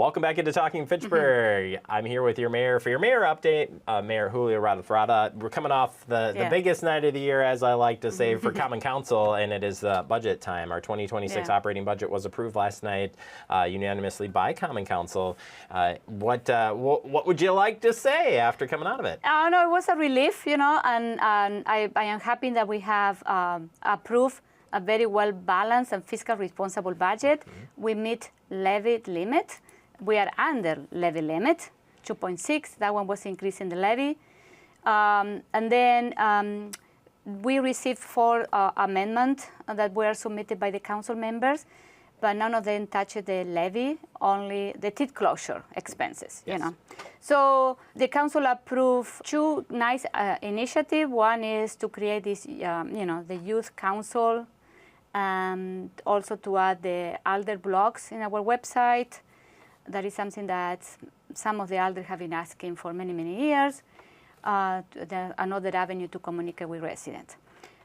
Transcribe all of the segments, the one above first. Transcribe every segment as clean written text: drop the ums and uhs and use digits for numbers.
Welcome back into Talking Fitchburg. I'm here with your mayor for your mayor update, Mayor Julio Arata-Fratta. We're coming off the biggest night of the year, as I like to say, for Common Council, and it is budget time. Our 2026 operating budget was approved last night unanimously by Common Council. What would you like to say after coming out of it? No, it was a relief, and I am happy that we have approved a very well-balanced and fiscal responsible budget. We meet levy limit. We are under levy limit, 2.6. That one was increasing the levy. And then we received 4 amendments that were submitted by the council members, but none of them touched the levy, only the teeth closure expenses, So the council approved 2 nice initiatives. One is to create this, the youth council, and also to add the ALDER blogs in our website. That is something that some of the ALDER have been asking for many, many years. Another avenue to communicate with residents.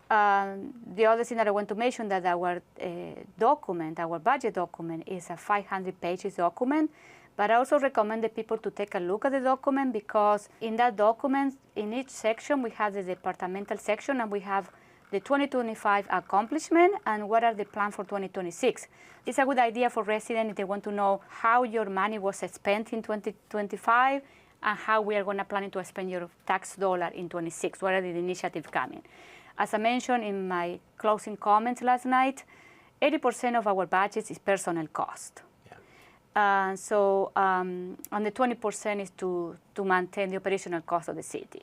The other thing that I want to mention that our document, our budget document, is a 500 pages document. But I also recommend the people to take a look at the document, because in that document, in each section, we have the departmental section, and we have the 2025 accomplishment and what are the plans for 2026. It's a good idea for residents if they want to know how your money was spent in 2025 and how we are going to plan to spend your tax dollar in 26. What are the initiatives coming? As I mentioned in my closing comments last night, 80% of our budget is personnel cost. And the 20% is to maintain the operational cost of the city,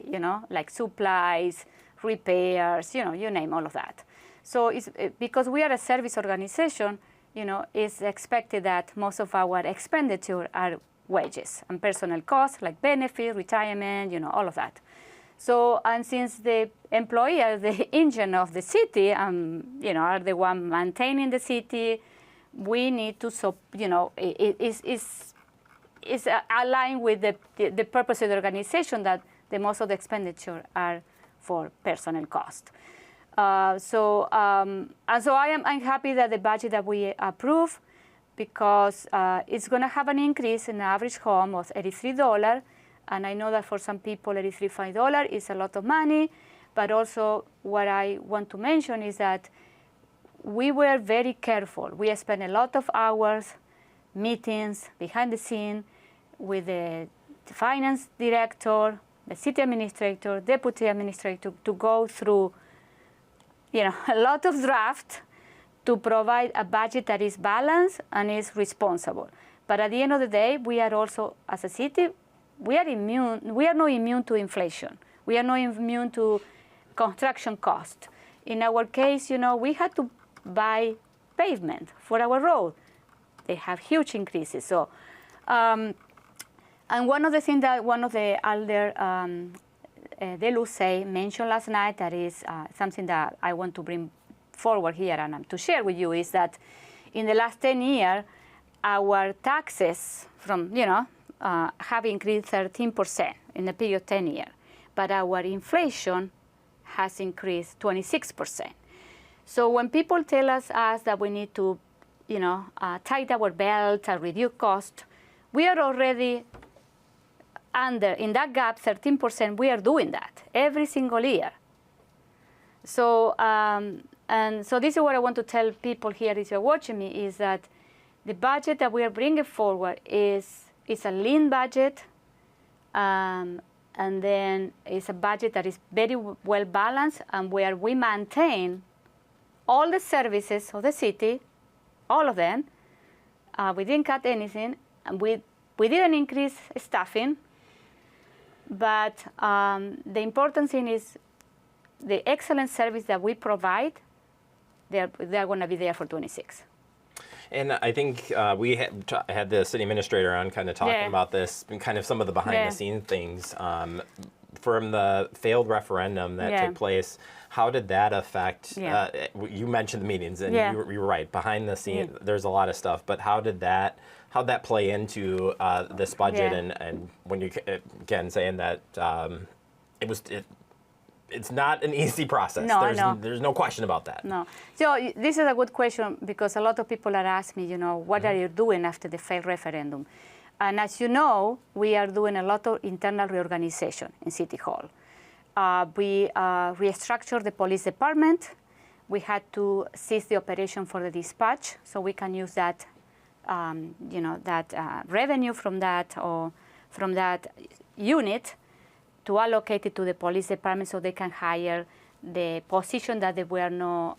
like supplies, repairs, you name all of that. So it's, because we are a service organization, it's expected that most of our expenditure are wages and personnel costs, like benefits, retirement, all of that. So, and since the employee are the engine of the city, are the one maintaining the city, we need to, it's aligned with the purpose of the organization that the most of the expenditure are for personnel cost. I'm happy that the budget that we approve, because it's going to have an increase in the average home of $83. And I know that for some people, $83.5 is a lot of money. But also what I want to mention is that we were very careful. We spent a lot of hours, meetings behind the scene with the finance director, the city administrator, deputy administrator, to go through, a lot of draft to provide a budget that is balanced and is responsible. But at the end of the day, we are also, as a city, we are not immune to inflation. We are not immune to construction cost. In our case, we had to buy pavement for our road. They have huge increases. So. And one of the things that one of the ALDER, Deluce, mentioned last night, that is something that I want to bring forward here and to share with you, is that in the last 10 years, our taxes have increased 13% in the period of 10 years, but our inflation has increased 26%. So when people tell us that we need to, tighten our belt and reduce cost, we are already in that gap, 13%, we are doing that every single year. So, so this is what I want to tell people here, if you're watching me, is that the budget that we are bringing forward is a lean budget, and then it's a budget that is very well balanced, and where we maintain all the services of the city, all of them. We didn't cut anything, and we didn't increase staffing. But the important thing is the excellent service that we provide, they're going to be there for 26. And I think we had the city administrator on kind of talking about this and kind of some of the behind-the-scenes things. From the failed referendum that took place, how did that affect, you mentioned the meetings, and you were right, behind the scenes, there's a lot of stuff, but how'd that play into this budget, and when you, again, saying that it's not an easy process. There's no question about that. No. So this is a good question, because a lot of people are asking me, what are you doing after the failed referendum? And as you know, we are doing a lot of internal reorganization in City Hall. We restructured the police department. We had to cease the operation for the dispatch, so we can use that, revenue from that or from that unit to allocate it to the police department so they can hire the position that they were not,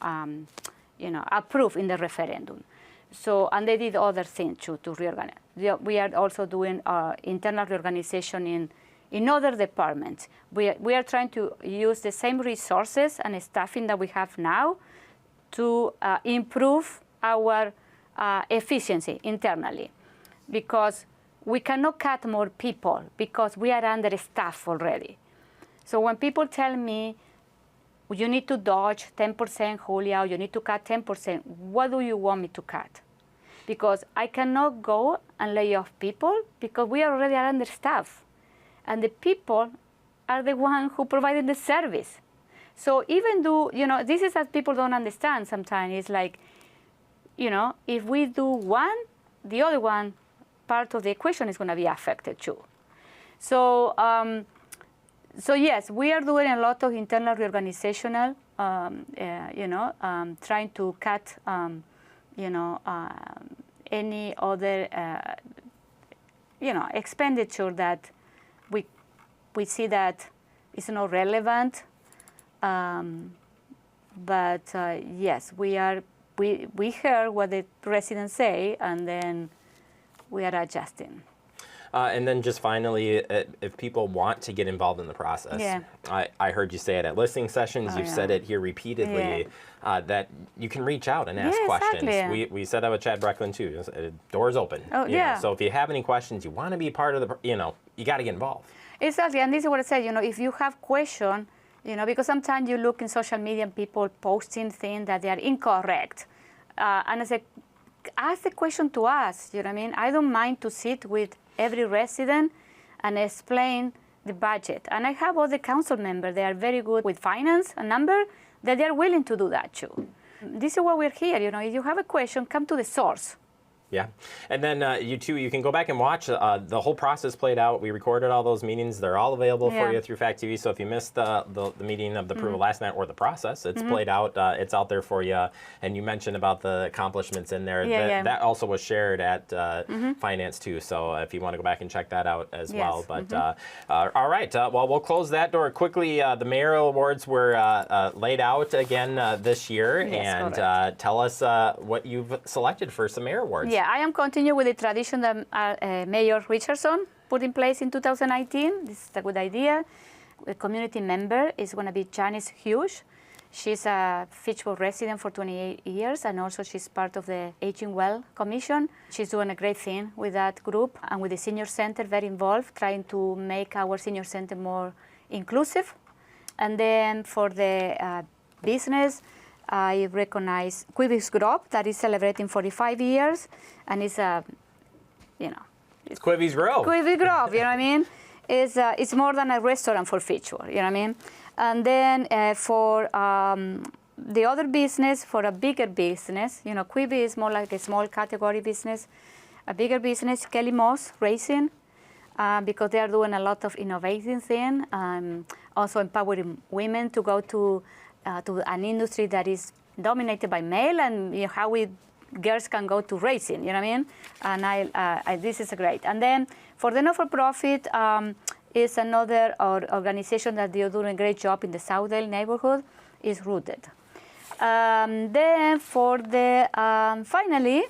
approved in the referendum. So, and they did other things too, to reorganize. We are also doing internal reorganization in other departments. We are trying to use the same resources and staffing that we have now to improve our efficiency internally, because we cannot cut more people because we are understaffed already. So when people tell me, you need to dodge 10%, Julia, or you need to cut 10%, what do you want me to cut? Because I cannot go and lay off people because we already are understaffed. And the people are the ones who provided the service. So even though, this is what people don't understand sometimes. It's like, if we do one, the other one, part of the equation is going to be affected too. So, yes, we are doing a lot of internal reorganizational, trying to cut, any other, expenditure that we see that is not relevant. But yes, we heard what the residents say, and then we are adjusting. And then just finally, if people want to get involved in the process, I heard you say it at listening sessions, you've said it here repeatedly, that you can reach out and ask questions. Exactly. We said that with Chad Brecklin too, doors open. So if you have any questions, you want to be part of the, you got to get involved. Exactly, and this is what I said, if you have questions, because sometimes you look in social media and people posting things that they are incorrect. And I said, ask the question to us, you know what I mean? I don't mind to sit with every resident and explain the budget. And I have other council members, they are very good with finance and number, that they are willing to do that too. This is why we're here, if you have a question, come to the source. Yeah, and then you can go back and watch the whole process played out. We recorded all those meetings. They're all available for you through Fact TV. So if you missed the meeting of the approval last night or the process, it's played out. It's out there for you. And you mentioned about the accomplishments in there. That also was shared at Finance too. So if you want to go back and check that out as well. But all right, well, we'll close that door quickly. The Mayoral Awards were laid out again this year. Yes, and tell us what you've selected for some Mayor Awards. Yeah, I am continuing with the tradition that Mayor Richardson put in place in 2019. This is a good idea. A community member is going to be Janice Hughes. She's a Fitchburg resident for 28 years, and also she's part of the Aging Well Commission. She's doing a great thing with that group, and with the Senior Center, very involved, trying to make our Senior Center more inclusive. And then for the business, I recognize Quibi's Grove, that is celebrating 45 years, and it's it's Quibi's Grove. Quibi's Grove, you know what I mean? It's more than a restaurant for Fitchburg, you know what I mean? And then for the other business, for a bigger business, Quibi is more like a small category business. A bigger business, Kelly Moss Racing, because they are doing a lot of innovating things, also empowering women to go to an industry that is dominated by male, and how girls can go to racing, you know what I mean? And this is great. And then for the not-for-profit is another organization that they are doing a great job in the Southdale neighborhood, is Rooted. Then for the, finally,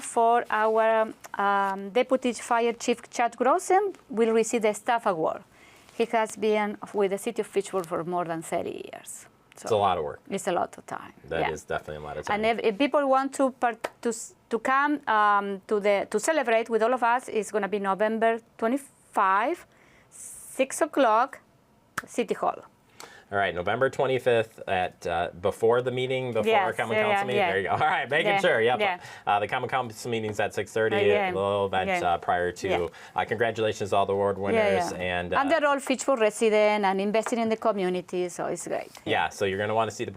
for our Deputy Fire Chief Chad Grossen will receive the Staff Award. He has been with the city of Fitchburg for more than 30 years. So it's a lot of work. It's a lot of time. That is definitely a lot of time. And if people want to come to celebrate with all of us, it's going to be November 25, 6 o'clock, City Hall. All right, November 25th at before the meeting, before our Common Council meeting. There you go. All right, making sure. Yep. The Common Council meeting's at 6:30. A little event prior to. Congratulations to all the award winners. And they're all Fitchburg resident and investing in the community, so it's great. Yeah. So you're going to want to see the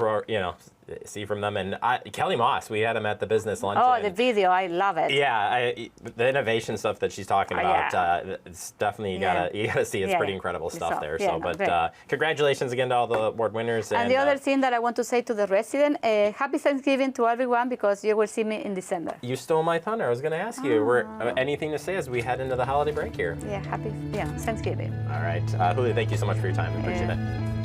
see from them. And Kelly Moss, we had him at the business lunch. Oh, the video, I love it. Yeah, the innovation stuff that she's talking about, it's definitely you gotta see. It's pretty incredible stuff there. Yeah, so, but congratulations again to all the award winners. And the other thing that I want to say to the resident, happy Thanksgiving to everyone, because you will see me in December. You stole my thunder. I was going to ask you, anything to say as we head into the holiday break here? Yeah, happy Thanksgiving. All right, Julio, thank you so much for your time. We appreciate it.